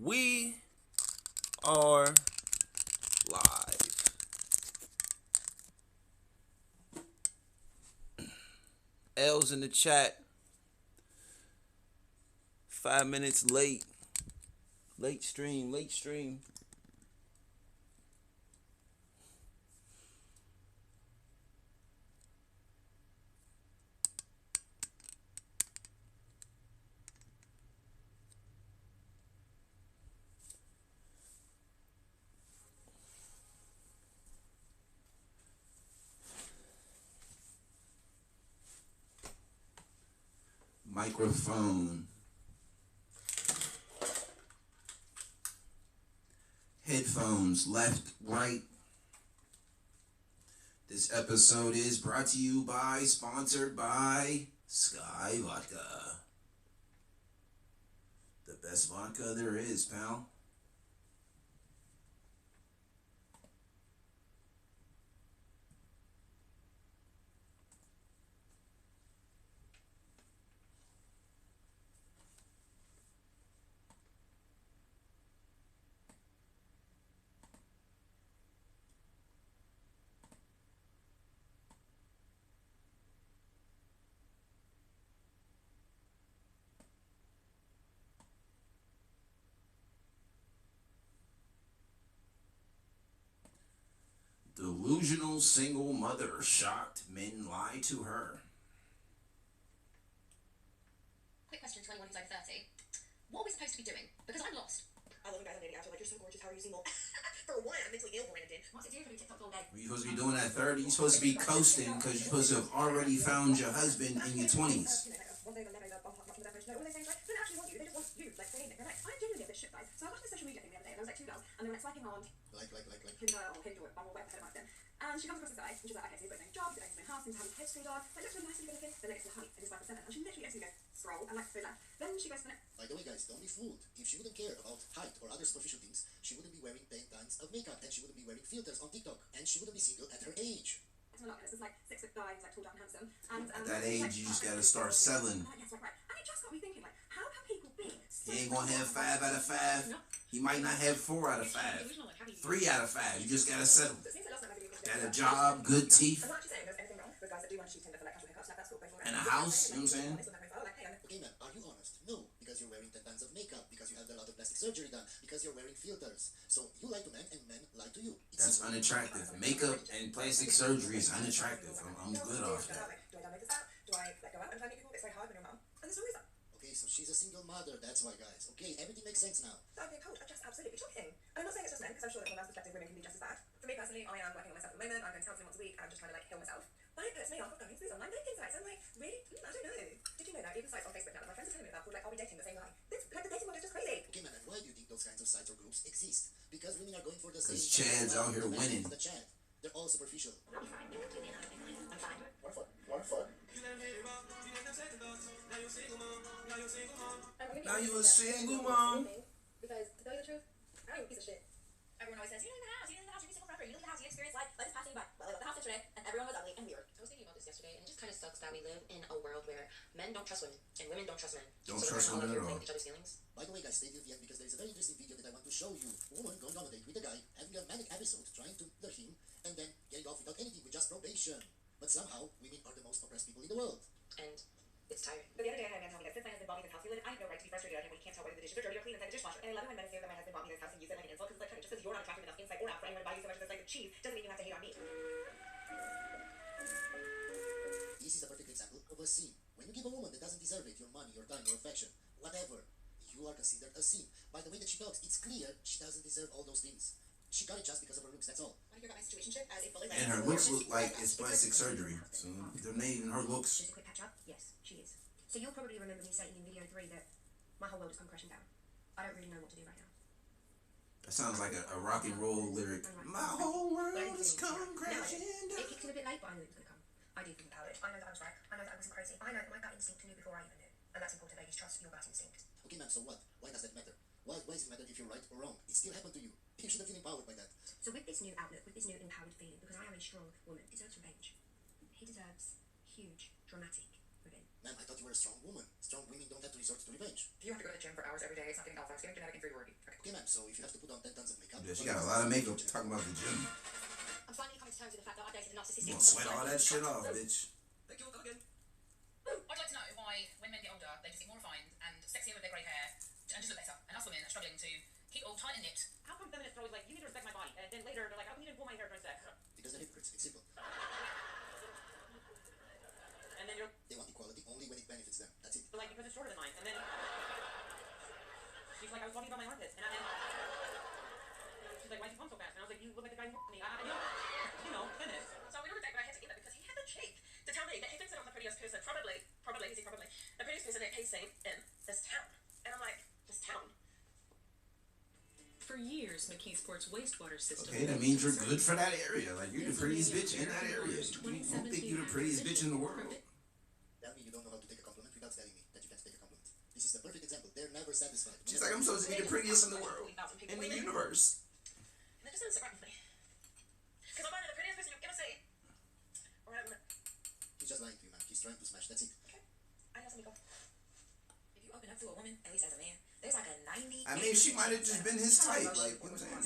We are live. L's in the chat. 5 minutes late. Late stream. Microphone. Headphones, left, right. This episode is brought to you by, sponsored by Sky Vodka. The best vodka there is, pal. Delusional single mother shocked men lie to her. Quick question to anyone who's over 30. What are we supposed to be doing? Because I'm lost. I love you guys on dating apps. Like, you're so gorgeous. How are you single? For one, I'm mentally ill, Brandon. What's it do for you TikTok all day? What are you supposed to be doing at 30? You're supposed to be coasting because you're supposed to have already found your husband in your 20s. One day they'll never go, much of that person. No, all they say is like, they don't actually want you. They just want you. Like, saying it. They're like, I'm genuinely a bit shit, guys. So I watched this social media thing the other day, and there was like two girls, and they were like swiping on Tinder or Bumble, whatever the hell it might have been. And she comes across this guy, and she's like, okay, so he's got his own job, he's got his own house, he's having a head screwed on, like, looks really nice and good looking, then next to the honey, and he's 5'7", and she literally gets to go scroll and like go left. Then she goes to the next. By the way, guys, don't be fooled. If she wouldn't care about height or other superficial things, she wouldn't be wearing 10 tons of makeup, and she wouldn't be wearing filters on TikTok, and she wouldn't be single at her age. And this is like 6 foot guy, he's like tall, dark, and handsome. And At that age, you just gotta start selling. Yes, like, right. And it just got me thinking, like, how can people be so He ain't gonna have 5 out of 5. He might not have 4 out of 5. 3 out of 5. You just gotta settle. So it seems like last night I Got a job, good teeth, I'm not actually saying there's anything wrong with guys that do want to use Tinder for like casual hookups. Like, that's cool, go for it. and a house. You know what I'm saying? Like, hey, Okay, man, are you honest? No, because you're wearing 10 tons of makeup, because you had a lot of plastic surgery done, because you're wearing filters. So you lie to men, and men lie to you. That's unattractive. Makeup and plastic surgery is unattractive. I'm good off that. Like, do I download this app? Do I like go out and try to meet people? It's very hard when you're a mom. And there's always that. Okay, so she's a single mother, that's why, guys. Okay, everything makes sense now. That would be cold. Just absolutely shocking. And I'm not saying it's just men, because I'm sure that from a man's perspective, women can be just as bad. For me personally, I am working on myself at the moment. I'm going to counselling once a week. I'm just trying to like heal myself. But it puts me off of going to these online dating sites. I'm like, really? I don't know. Did you know that even sites on Facebook now that my friends are telling me about called like, I'll be dating the same guy? This, like, the dating world is just crazy. Okay, man, and why do you think those kinds of sites or groups exist? Because women are going for the same. Because Chad's out here winning. The Chad. They're all superficial. I'm fine. You can do the other thing. I'm fine. One fun. Now you a single mom. Because to tell you the truth, I ain't a piece of shit. Everyone always says, you live in the house, you live in the house, you'll be single forever, you live in the house, you experience life just passing you by. Well, I left the house yesterday, and everyone was ugly and weird. I was thinking about this yesterday, and it just kind of sucks that we live in a world where men don't trust women, and women don't trust men. Don't so trust women at all. each other's feelings. By the way, guys, stay till the end because there is a very interesting video that I want to show you. A woman going on a date with a guy, having a manic episode, trying to lure him, and then getting off without anything with just probation. But somehow, women are the most oppressed people in the world. And it's tiring. But the other day I had a man tell me that since my husband bought me this house, I have no right to be frustrated at him when he can't tell whether the dishes are dirty or clean inside the dishwasher. And I love it when men say that my husband bought me this house and use it like an insult, because it's like, just because you're not attractive enough inside or out for anyone to buy you so much of this like cheese doesn't mean you have to hate on me. This is a perfect example of a sin. When you give a woman that doesn't deserve it, your money, your time, your affection, whatever, you are considered a sin. By the way that she talks, it's clear she doesn't deserve all those things. She got it just because of her looks, that's all. Want to hear about my situationship as a fully And her looks look like it's plastic surgery. So they're not even her looks. Just a quick catch up. Yes, she is. So you'll probably remember me saying in video 3 that my whole world has come crashing down. I don't really know what to do right now. That sounds like a rock and roll lyric. My whole world has come crashing It down. kicked in a bit late, but I knew it was going to come. I do think about it. I know that I was right. I know that I wasn't crazy. I know that my gut instinct knew before I even knew. And that's important, ladies. Trust your gut instinct. Okay, ma'am, so what? Why does that matter? Why does it matter if you're right or wrong? It still happened to you. You shouldn't feel empowered by that. So with this new outlook, with this new empowered feeling, because I am a strong woman, deserves revenge. He deserves huge, dramatic revenge. Ma'am, I thought you were a strong woman. Strong women don't have to resort to revenge. If you have to go to the gym for hours every day, it's not getting alpha, it's getting genetic inferiority. Okay, ma'am, so if you have to put on 10 tons of makeup... Yeah, she got a lot of makeup talking about the gym. I'm finally coming to terms with the fact that I dated a narcissistic... You gonna sweat all that shit off, bitch. Thank you, come again. I'd like to know why, when men get older, they just seem more refined and sexier with their grey hair, and just look better. And us women are struggling to keep all tight and knit. How come feminists are always like, you need to respect my body, and then later they're like, oh, you need to pull my hair during sex? Because they're hypocrites, it's simple. And then you're They want equality only when it benefits them. That's it. like, because it's shorter than mine. And then she's like, I was talking about my armpits, and she's like, why'd you come so fast? And I was like, you look like the guy who me. You know, finish. So we were a date, but I had to get that because he had the cheek to tell me that he thinks that I'm the prettiest person, probably, the prettiest person that he's seen in this town. And I'm like, this town? For years, McKeesport's wastewater system... Okay, that means you're good for that area. Like, you're the prettiest bitch in that area. You don't think you're the prettiest bitch in the world. Tell me you don't know how to take a compliment without telling me that you can't take a compliment. This is the perfect example. They're never satisfied. She's like, I'm supposed to be the prettiest in the world. In the universe. And that just doesn't sit right with me. Because I'm either the prettiest person you're gonna see, or I don't know. He's just lying to you, man. He's trying to smash. That's it. Okay. I know something go. If you open up to a woman, at least as a man, there's like a 90... I mean, she might have just been his type. Like, what I'm saying?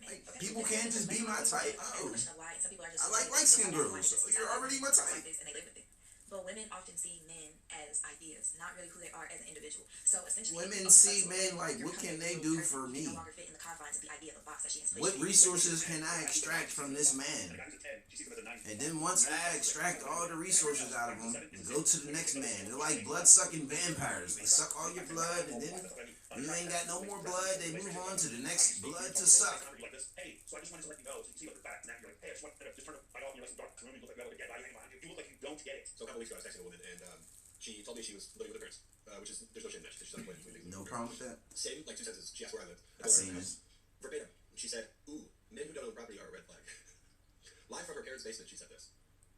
Like, people can't just be my type. Oh, I like light-skinned girls. So you're already my type. And they live with it. But women often see men as ideas, not really who they are as an individual. So essentially, Women see men like, what can they do for me? What resources can I extract from this man? And then once I extract all the resources out of him, go to the next man. They're like blood-sucking vampires. They suck all your blood, and then when you ain't got no more blood, they move on to the next blood to suck. Hey, so I just wanted to let you know, so you can see, look, you're fat, and you're like, hey, I just want to turn the light off, and you're like, dark room, you look like that, again, you look like you don't get it. So a couple weeks ago, I was texting a woman, and she told me she was living with her parents, which is, there's no shame in that, because she's not living with No problem with that. Same, like 2 sentences, she asked where I lived. I seen this. Verbatim. She said, ooh, men who don't own property are a red flag. Live from her parents' basement, she said this.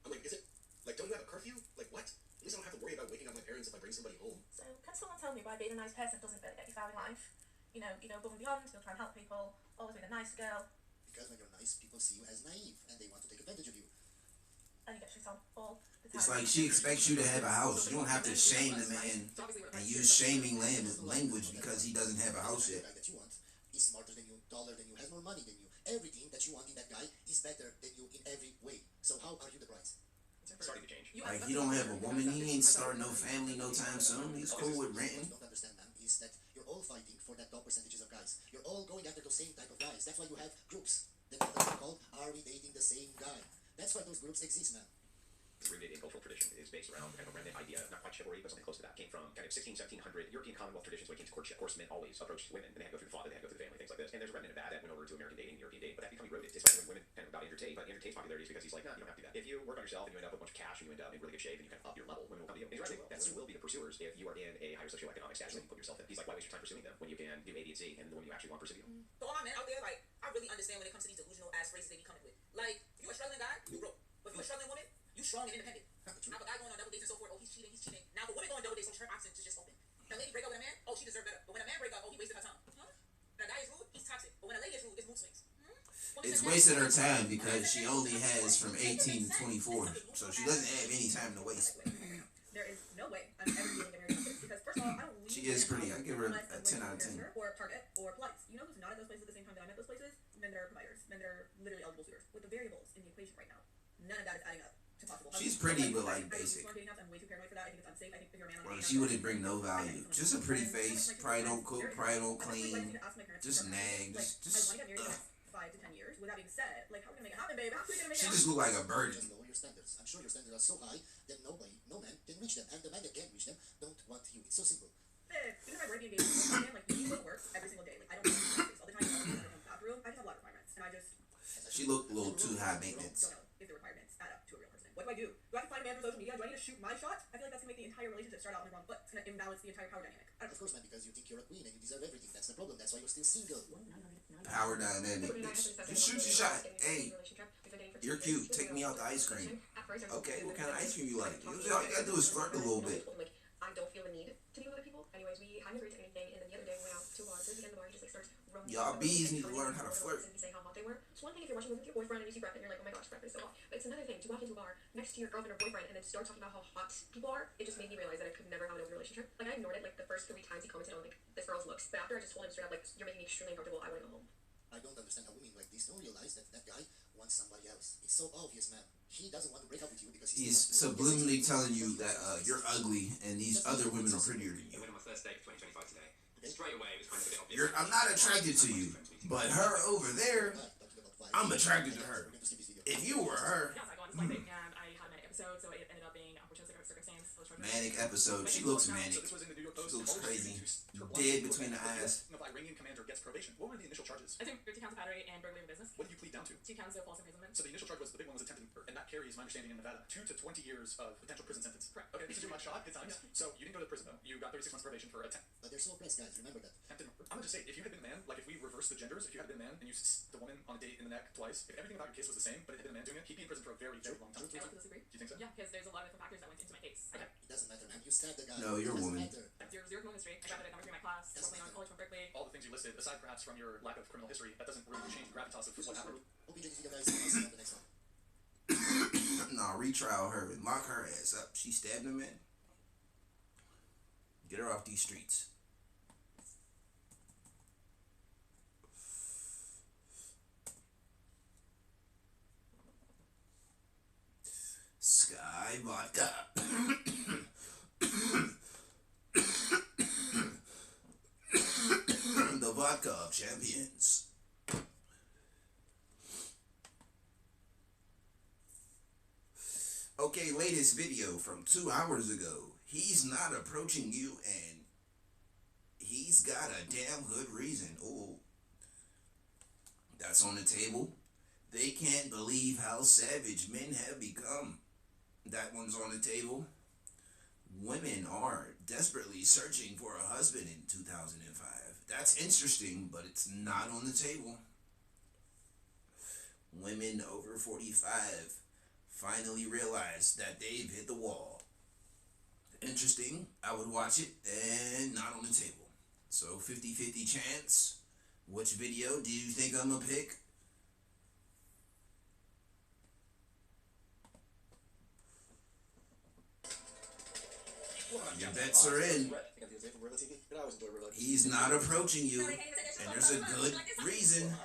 I'm like, is it, like, don't you have a curfew? Like, what? At least I don't have to worry about waking up my parents if I bring somebody home. So, can someone tell me why being a nice person doesn't really get you far in life? You know, above and beyond, you'll try and help people, always being a nice girl. Because when you're nice, people see you as naive, and they want to take advantage of you. And you get shit on all the time. It's like she expects you to have a house. You don't have to shame the man and use shaming language because he doesn't have a house yet. The guy that you want is smarter than you, taller than you, has more money than you. Everything that you want in that guy is better than you in every way. So how are you the prize? Starting to change. Like, he don't have a woman. He ain't starting no family no time soon. He's cool with renting. What you don't understand, man, is that you're all fighting for that top percentages of guys. You're all going after those same type of guys. That's why you have groups. The groups are called, are we dating the same guy? That's why those groups exist, man. The Indian cultural tradition is based around kind of a random idea, not quite chivalry, but something close to that. Came from kind of 1600, 1700 European Commonwealth traditions when it came to courtship. Of course, men always approached women, and they had to go through the father, they had to go through the family, things like this. And there's a remnant of that went over to American dating, European dating, but that became eroded, especially when women kind of about Andrew Tate. But Andrew Tate's popularity is because he's like, no, you don't have to do that. If you work on yourself and you end up with a bunch of cash and you end up in really good shape and you kind of up your level, women will come to you. And he's right, that women will be the pursuers if you are in a higher socioeconomic status than you put yourself in. He's like, why waste your time pursuing them when you can do A, B, and C, and the one you actually want to pursue you? So all my men out there, like, I really understand when it comes to these delusional ass phrases they be coming with. Like, if you're a struggling guy, you broke. But if you're a struggling woman, you strong and independent. Now the guy going on double dates and so forth, oh, he's cheating. Now the woman going on double dates, so her options is just open. When a lady break up with a man, oh, she deserves better. But when a man break up, oh, he wasted her time. Huh? When a guy is rude, he's toxic. But when a lady is rude, it's mood swings. It's wasted her time because she only has from 18 to 24. So she doesn't have any time to waste. There is no way I'm ever dealing with a married couple because first of all, I don't leave. She is pretty. I give her a 10 out of 10. Or Target or Police. You know who's not at those places at the same time that I'm at those places? Men that are providers. Men that are literally eligible suitors. With the variables in the equation right now, none of that is adding up to possible. She's pretty, but like basic. I'm way too paranoid for that. I think it's unsafe. I think if you're a man on Well, she wouldn't bring no value. Just a pretty face. Probably don't cook. Probably don't clean. Just nag. Just. 5 to 10 years. With that being said, like, how are we gonna make it happen, babe? How are we gonna make it She happen? just look like a virgin. Just lower your standards. I'm sure your standards are so high that no man can reach them. And the man that can reach them don't want you. It's so simple. Babe, even if I were to be engaged with a man, like, you go to work every single day. Like, I don't go to all the time. I don't go to the bathroom. I just have a lot of requirements. And I just... She looked a little too high maintenance. Don't know if the requirements add up to a real person. What do? Do I have to find a man through social media? Do I need to shoot my shot? I feel like that's gonna make the entire relationship start out on the wrong foot. It's gonna imbalance the entire power dynamic. Of course, man, because you think you're a queen and you deserve everything. That's the problem. That's why you're still single. Power dynamic, bitch. Just shoot your shot. Hey, you're cute. Take me out the ice cream. Okay, what kind of ice cream you like? All you gotta do is flirt a little bit. Like, I don't feel the need to be with other people. Anyways, we hadn't agreed to anything, and then the other day we went out to a bar. So again, the bar, he just like starts roaming Y'all bees need to learn how to flirt. And say how hot they were. It's one thing if you're watching a movie with your boyfriend and you see Brad Pitt and you're like, oh my gosh, Brad Pitt is so hot. But it's another thing to walk into a bar next to your girlfriend or boyfriend and then start talking about how hot people are. It just made me realize that I could never have an open relationship. Like, I ignored it like the first 3 times he commented on like this girl's looks. But after I just told him straight up, like, you're making me extremely uncomfortable, I want to go home. I don't understand how women like this don't realize that that guy wants somebody else. It's so obvious, man. He doesn't want to break up with you because He's subliminally telling you that you're ugly and these other women are prettier than you. I went on my first date of 2025 today. Straight away, it was kind of a bit obvious. I'm not attracted to you, but her over there, I'm attracted to her. If you were her, Yeah, so I go on this flight and I had a manic episode, so it ended up being unfortunate circumstance. manic episode. She looks manic. So this was in the New York Post. She looks crazy. Dead between the eyes. Of Iranian commander gets probation. What were the initial charges? I think 50 counts of battery and burglary of business. What did you plead down to? 2 counts of false imprisonment. So the initial charge was, the big one was attempted murder, and that carries, my understanding, in Nevada, 2 to 20 years of potential prison sentence. Correct. Okay, this is your mug shot. Good times. Yeah. So you didn't go to prison though. You got 36 months probation for But there's no press, guys. Remember that. attempted murder. I'm gonna just say, if you had been a man, like if we reverse the genders, if you had been a man and you the woman on a date in the neck twice, if everything about your case was the same, but it had been a man doing it, he'd be in prison for a very, very long time. I like to disagree. Do you think so? Yeah, because there's a lot of different factors that went into my case. Okay. It doesn't matter, man. You stabbed the guy. No, you're a It doesn't woman. matter. Zero criminal history. I graduated number 3 in my class. Doesn't Working on matter. college from Berkeley. All the things you listed, aside perhaps from your lack of criminal history, that doesn't really change the gravitas of what happened. Hope you didn't guys. I'll see you on the next one. Nah, retrial her and lock her ass up. She stabbed him in. Get her off these streets. Sky Vodka. The vodka of champions. Okay, latest video from 2 hours ago. He's not approaching you and he's got a damn good reason. Oh, that's on the table. They can't believe how savage men have become. That one's on the table. Women are desperately searching for a husband in 2005. That's interesting, but it's not on the table. Women over 45 finally realize that they've hit the wall. Interesting. I would watch it, and not on the table. So 50-50 chance. Which video do you think I'm gonna pick? Your bets are in. He's not approaching you, and there's a good reason.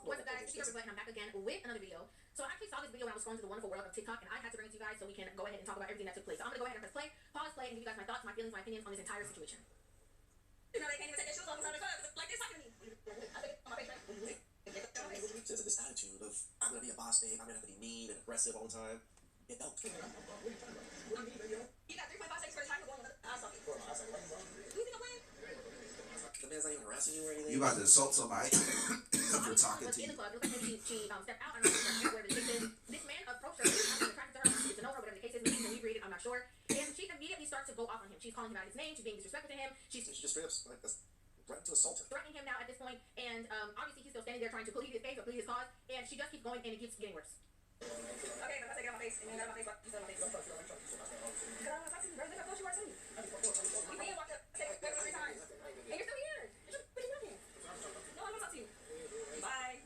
What's up, guys? It's and I'm back again with another video. So I actually saw this video when I was scrolling through the wonderful world of TikTok, and I had to bring it to you guys so we can go ahead and talk about everything that took place. So I'm gonna go ahead and press play, pause, play, and give you guys my thoughts, my feelings, my opinions on this entire situation. You know, they can't even take their shoes off inside the club. Like this happened to me. I think on my face, right? There's this attitude of I'm gonna be a boss babe, I'm gonna have to be mean and aggressive all the time. It don't. You got 3.5 seconds for the time to go on with it. I'll stop you. Do you think I'm playing? The man's not even harassing you or anything. You about to assault somebody for talking to In you. the club, it looks like maybe she stepped out. I'm not sure where the case is. This man approached her. He was attracted to her. She to know her, whatever the case is. Maybe we read it. I'm not sure. And she immediately starts to go off on him. She's calling him out his name. She's being disrespectful to him. She just straight up like that's threatened to assault her. Threatening him now at this point. And obviously he's still standing there trying to plead his case or plead his cause. And she just keeps going, and it keeps getting worse. Okay, but if I say get on my face, and you got on my face, but you still on my face. Can I talk to you? Where the fuck you are to me? You may have walked up 3 times. And you're still here. What you doing? No, I want to talk to you. Bye.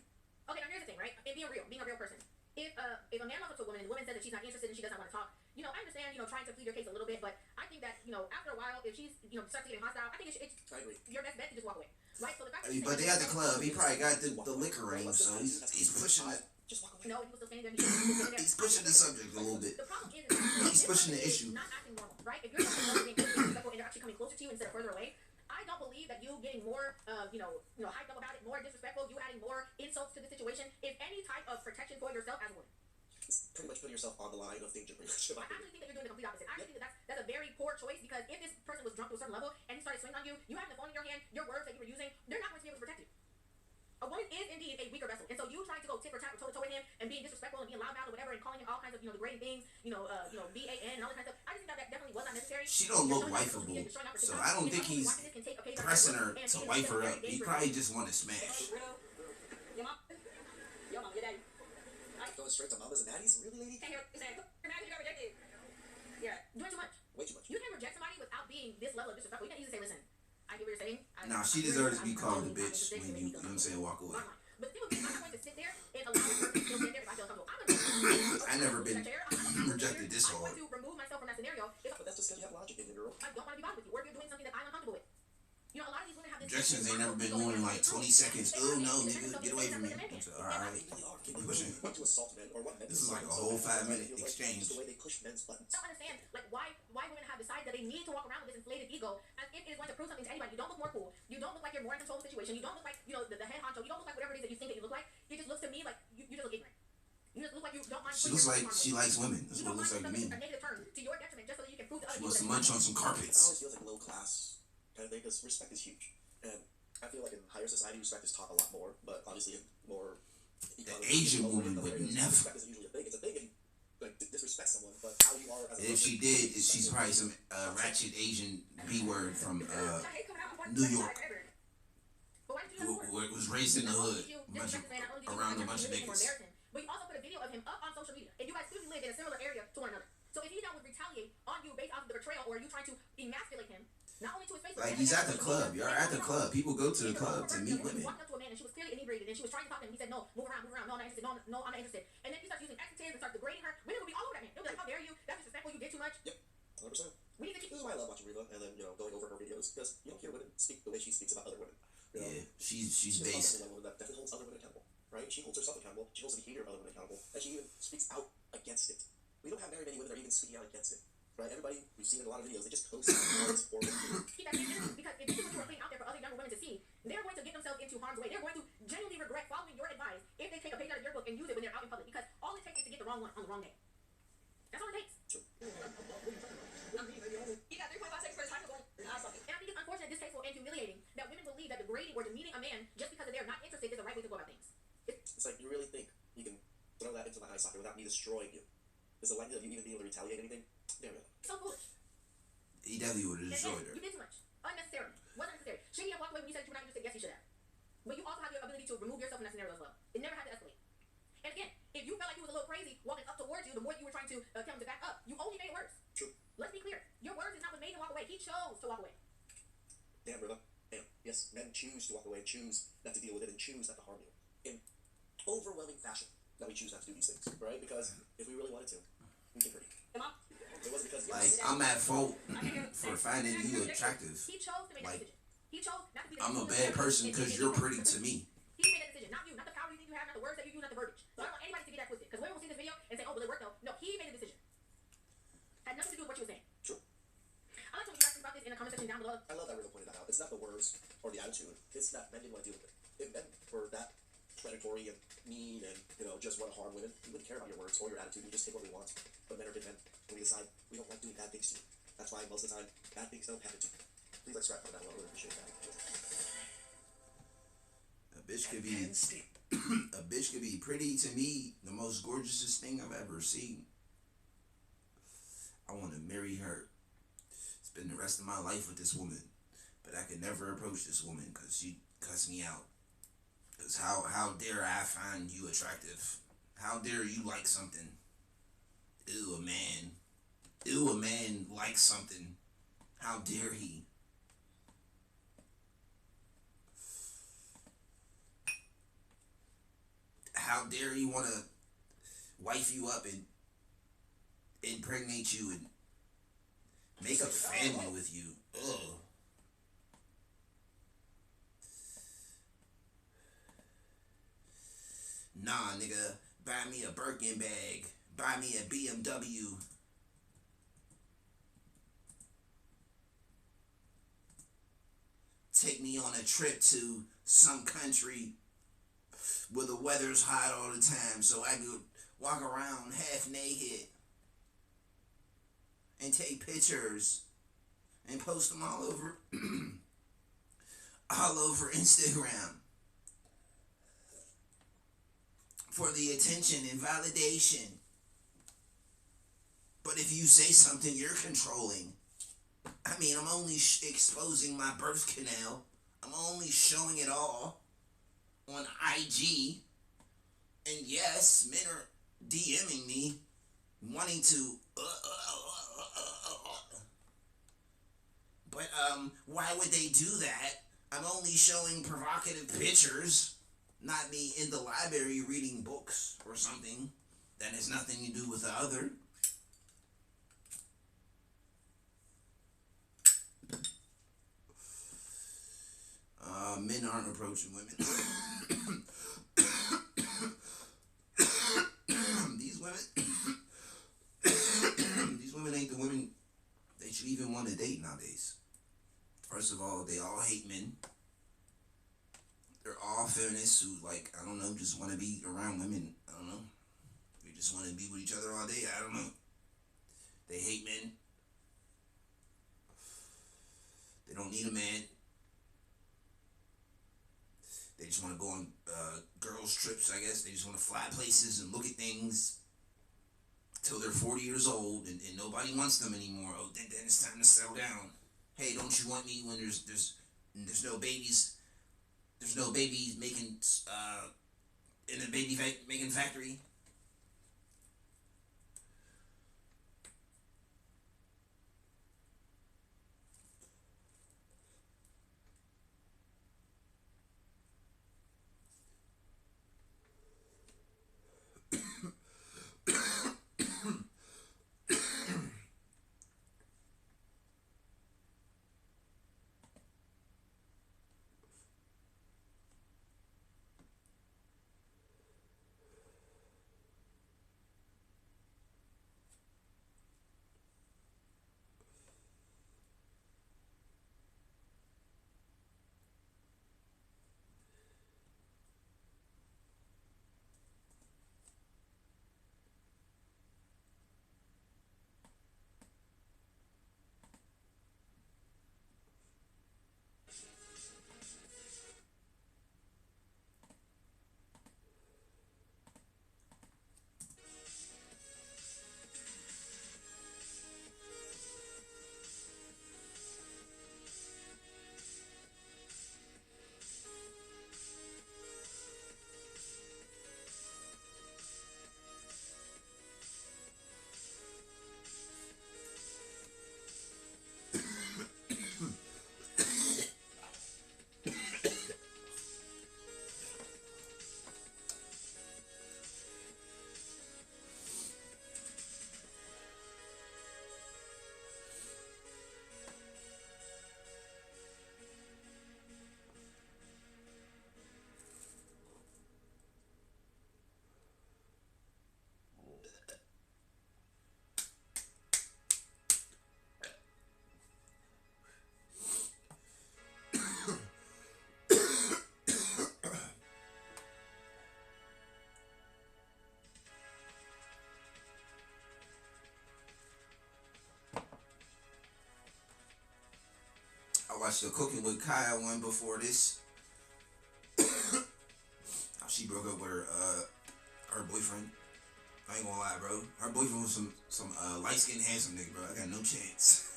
Okay, now here's the thing, right? And being a real person. If a man walks up to a woman and the woman says that she's not interested and she does not want to talk, you know, I understand, you know, trying to plead your case a little bit, but I think that, you know, after a while, if she's, you know, starts to get hostile, I think it's I agree. your best bet to just walk away, right? So the fact that But they at the club. He probably got the liquor range, so he's pushing it. Just walk away. no, he was still standing there. He was sitting there. He's pushing the subject a little bit. The problem is He's pushing the issue. Not acting normal, right? If you're being disrespectful and they're actually coming closer to you instead of further away, I don't believe that you getting more, hyped up about it, more disrespectful, you adding more insults to the situation, is any type of protection for yourself as a woman. It's pretty much putting yourself on the line of danger. Pretty much. I actually think that you're doing the complete opposite. I actually think that that's a very poor choice, because if this person was drunk to a certain level and he started swinging on you, you having the phone in your hand, your words that you were using, they're not going to be able to protect you. A woman is indeed a weaker vessel, and so you trying to go tit for tat or toe to toe with him and being disrespectful and being loud or whatever and calling him all kinds of degrading things, BAN and all that kind of stuff. I just think that definitely was not necessary. She don't look wifeable, so I don't think he's pressing her to wife her up. He probably just want to smash. Your mom, your daddy. Going straight to mamas and daddies? Really, lady? Can't hear what you're saying. You're mad because you got rejected. Nah, she deserves to be called a bitch when you know what I'm saying, walk away. But still, I'm not going to sit there and allow her to still sit there if I feel comfortable. I never been rejected this I'm hard. going to remove myself from that scenario. But that's just because you have logic in your girl. I don't want to be bothered with you, or if you're doing something that I'm uncomfortable with. You know, a lot of these women have this. Rejections ain't never been more than like 20 seconds. Oh no, nigga, get away from me. So, alright, They really are. keep pushing. Want to assault men or what men This is like a whole 5-minute exchange. Just the way they push men's buttons. I don't understand, like, why women have decided that they need to walk around with this inflated ego as if it is going to prove something to anybody. You don't look more cool. You don't look like you're more in control of the situation. You don't look like, you know, the head honcho. You don't look like whatever it is that you think that you look like. It just looks to me like you just look ignorant. You just look like you don't mind. She looks like she likes women. That's what it looks like to me. A negative turn to your detriment just so that you can prove to other She people wants to that munch on some It carpets. always feels like low class kind of thing because respect is huge. And I feel like in higher society, respect is taught a lot more, but obviously in more Asian woman would never. Respect isn't usually a thing. It's a thing if you like disrespect someone, but how you are as a If she did, she's probably some ratchet Asian B word from New York, who was raised in the hood, around a bunch of niggas. But you also put a video of him up on social media, and you guys clearly live in a similar area to one another. So if he now would retaliate on you based off of the betrayal, or you trying to emasculate him, not only to his face, Like, he's at the club. You're at the club. People go to the club to meet women. Walked up to a man, and she was clearly inebriated, and she was trying to talk to him. He said, "No, move around, no, I'm not interested. No, I'm not interested." And then he starts using adjectives and starts degrading her. Women will be all over that man. They'll be like, "How dare you? That's disrespectful. You did too much." Yep, 100%. We need to keep. This is why I love watching Reba and then going over her videos because you don't hear women speak the way she speaks about other women. You know? Yeah, she's She's based. a woman that definitely holds other women accountable, right? She holds herself accountable. She holds the behavior of other women accountable, and she even speaks out against it. We don't have very many women that are even speaking out against it, right? Everybody we've seen in a lot of videos, they just post this horrible thing. Keep that energy, because if this is what you are putting out there for other younger women to see, they're going to get themselves into harm's way. They're going to genuinely regret following your advice if they take a page out of your book and use it when they're out in public, because all it takes is to get the wrong one on the wrong day. That's all it takes. True. You got 3.5 seconds for the time to go. And I think it's unfortunate, distasteful, and humiliating that women believe that degrading or demeaning a man just because they're not interested is the right way to go about things. It's like you really think you can throw that into my eye socket without me destroying you. Is the likelihood of you even being able to retaliate anything? Very low. It's so foolish. He definitely would have destroyed her. You did too much. Unnecessarily. Wasn't necessary. Should he have walked away when you said you were not interested? Yes, he should have. But you also have the ability to remove yourself from that scenario as well. It never had to escalate. And again, if you felt like he was a little crazy walking up towards you, the more you were trying to tell him to back up, you only made it worse. True. Let's be clear. Your words is not what made him walk away. He chose to walk away. Damn, Riva. Damn. Yes, men choose to walk away, choose not to deal with it, and choose not to harm you. In overwhelming fashion, that we choose not to do these things, right? Because if we really wanted to, we can hurt you. Come on. It wasn't because Like, I'm at fault for finding you attractive. He chose to make that Like, decision. He chose not to be I'm a bad person because you're pretty to me. He made that decision, not you, not the power you think you have, not the words that you use, not the verbiage. So I don't want anybody to get that twisted, because women will see this video and say, "Oh, well, it worked though." No, he made a decision. Had nothing to do with what you were saying. True. I'd like to know about this in the comment section down below. I love that Riva pointed that out. It's not the words or the attitude. It's that men didn't want to deal with it. If men were that predatory and mean and, you know, just want to harm women, we wouldn't care about your words or your attitude. We just take what we want. But men are good men, and we decide we don't like doing bad things to you. That's why most of the time, bad things don't happen to you. Please like subscribe for that one. I really appreciate that. A bitch could be pretty to me, the most gorgeous thing I've ever seen. I want to marry her. Spend the rest of my life with this woman, but I could never approach this woman because she cuss me out. Because how dare I find you attractive? How dare you like something? Ew, a man. Ew, a man likes something. How dare he? How dare he want to wife you up and impregnate you and make a family with you? Ugh. Nah, nigga. Buy me a Birkin bag. Buy me a BMW. Take me on a trip to some country where the weather's hot all the time so I could walk around half naked and take pictures and post them all over all over Instagram for the attention and validation. But if you say something, you're controlling. I mean, I'm only exposing my birth canal. I'm only showing it all on IG. And yes, men are DMing me, wanting to, but why would they do that I'm only showing provocative pictures, not me in the library reading books or something that has nothing to do with the other. Men aren't approaching women. These women, these women ain't the women that you even want to date nowadays. First of all, they all hate men. They're all feminists who, like, I don't know, just want to be around women. I don't know. They just want to be with each other all day. I don't know. They hate men. They don't need a man. They just want to go on girls' trips, I guess. They just want to fly places and look at things till they're 40 years old and nobody wants them anymore. Oh, then it's time to settle down. Hey, don't you want me when there's no babies? There's no babies making in a making factory. I watched the Cooking with Kyle one before this. She broke up with her boyfriend. I ain't gonna lie, bro. Her boyfriend was some light skinned handsome nigga, bro. I got no chance.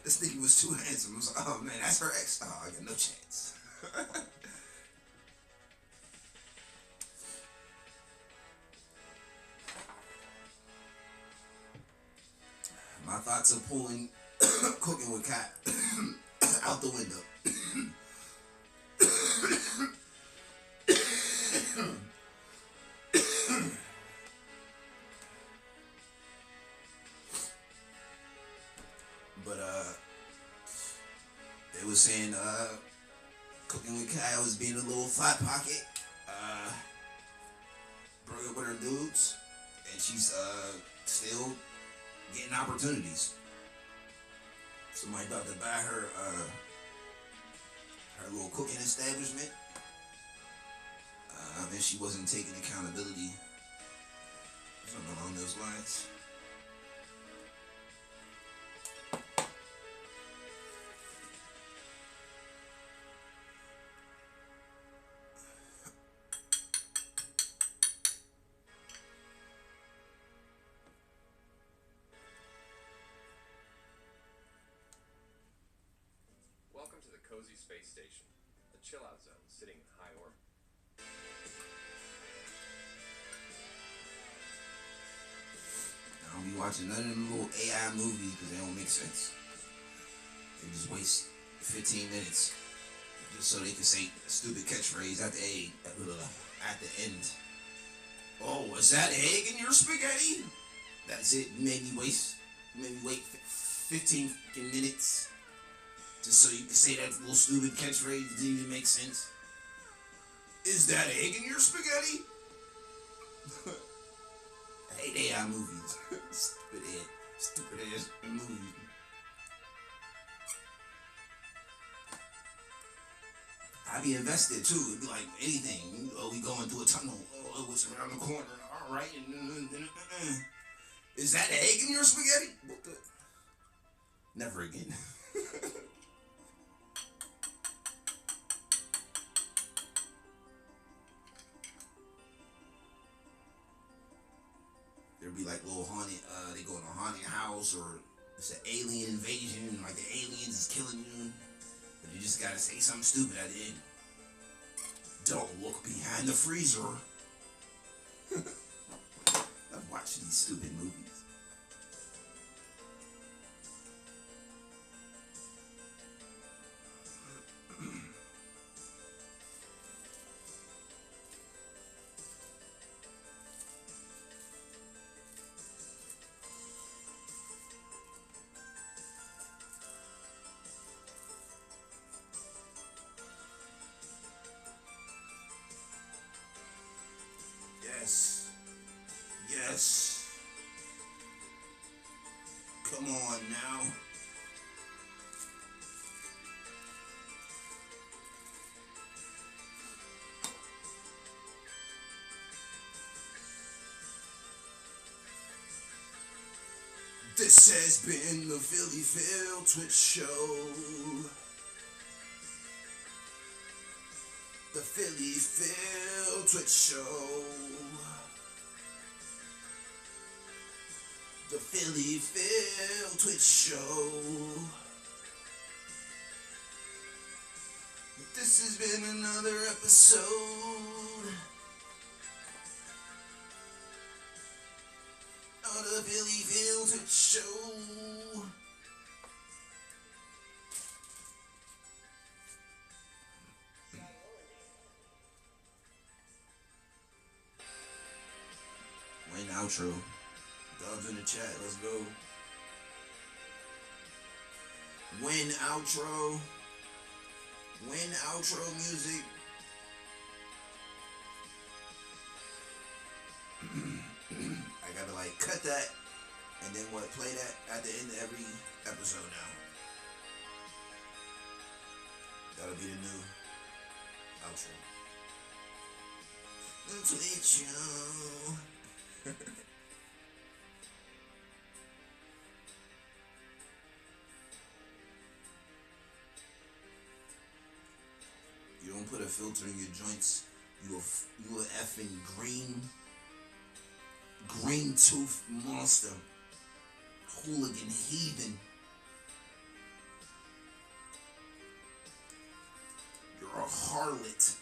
This nigga was too handsome. I was like, oh man, that's her ex. Oh, I got no chance. My thoughts of pulling Cooking with Cat out the window. But they was saying Cooking with Cat was being a little flat pocket. Broke up with her dudes, and she's still getting opportunities. Somebody thought to buy her her little cooking establishment. And she wasn't taking accountability. Something along those lines. Welcome to the Cozy Space Station, the chill-out zone sitting in high orbit. I don't be watching none of them little AI movies because they don't make sense. They just waste 15 minutes just so they can say a stupid catchphrase at the end. Oh, is that egg in your spaghetti? That's it. You made me wait 15 minutes just so you can say that little stupid catchphrase that didn't even make sense. Is that egg in your spaghetti? I hate AI movies. Stupid ass movies. I be invested too. It'd be like anything. Oh, we going through a tunnel. Oh, what's around the corner? All right. Is that egg in your spaghetti? What the? Never again. There'd be like little haunted. They go in a haunted house, or it's an alien invasion. Like the aliens is killing you. But you just gotta say something stupid at the end. Don't look behind the freezer. I've watched these stupid movies. Yes. Yes. Come on now. This has been the Philly Phil Twitch Show. The Philly Phil Twitch Show. The Philly Phil Twitch Show. This has been another episode of the Philly Phil Twitch Show. Wayne outro. Dubs in the chat, let's go. Win outro. Win outro music. I gotta like cut that and then what, play that at the end of every episode now. That'll be the new outro. The Twitch Show. You don't put a filter in your joints, you a effing green tooth monster, hooligan heathen. You're a harlot.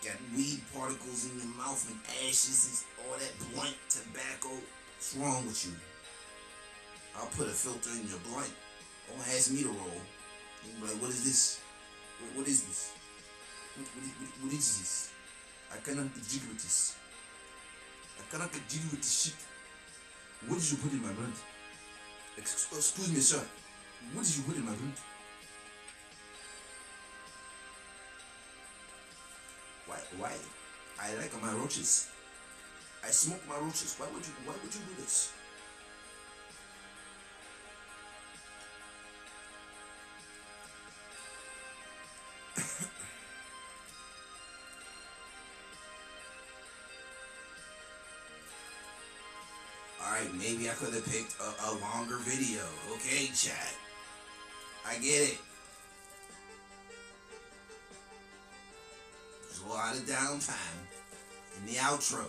Got weed particles in your mouth and ashes and all that blunt tobacco. What's wrong with you? I'll put a filter in your blunt. Don't ask me to roll. You'll be like, what is this? What is this? What is this? I cannot get jiggy with this. I cannot get jiggy with this shit. What did you put in my blunt? Excuse me, sir. What did you put in my blunt? Why? I like my roaches. I smoke my roaches. Why would you do this? Alright, maybe I could have picked a longer video. Okay, chat. I get it. There's a lot of downtime in the outro.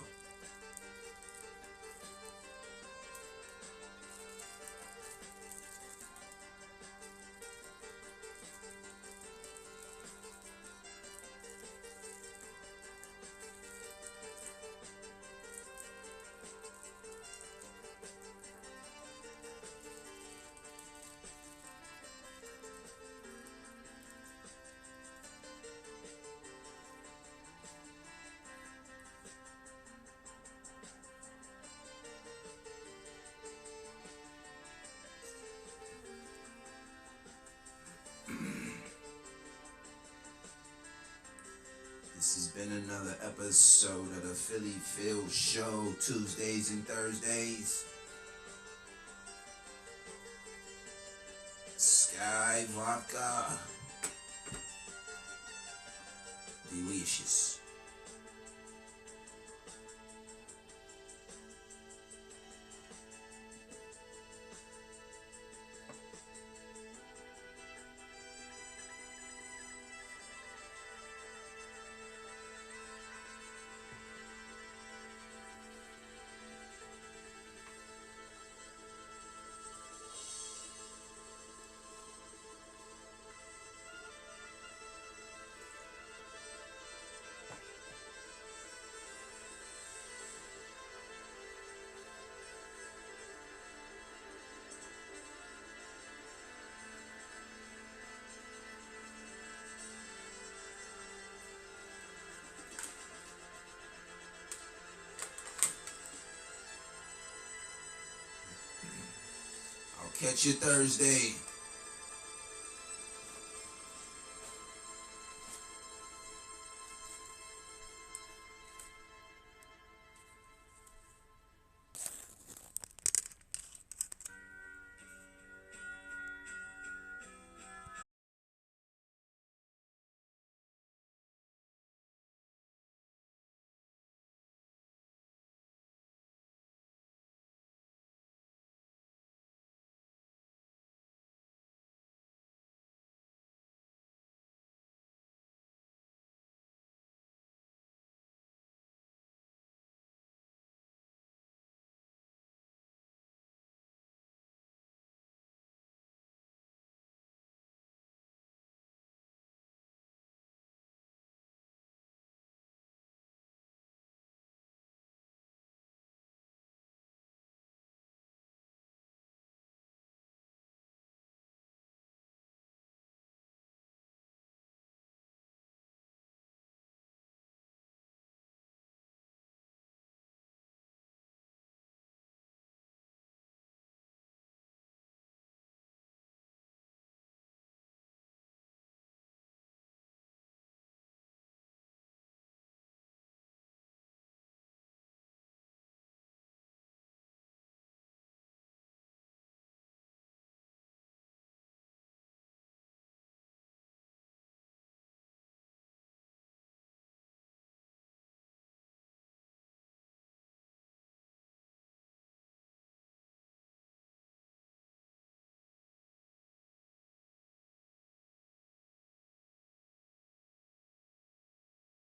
This has been another episode of the Philly Phil Show, Tuesdays and Thursdays. Sky Vodka. Delicious. Catch you Thursday.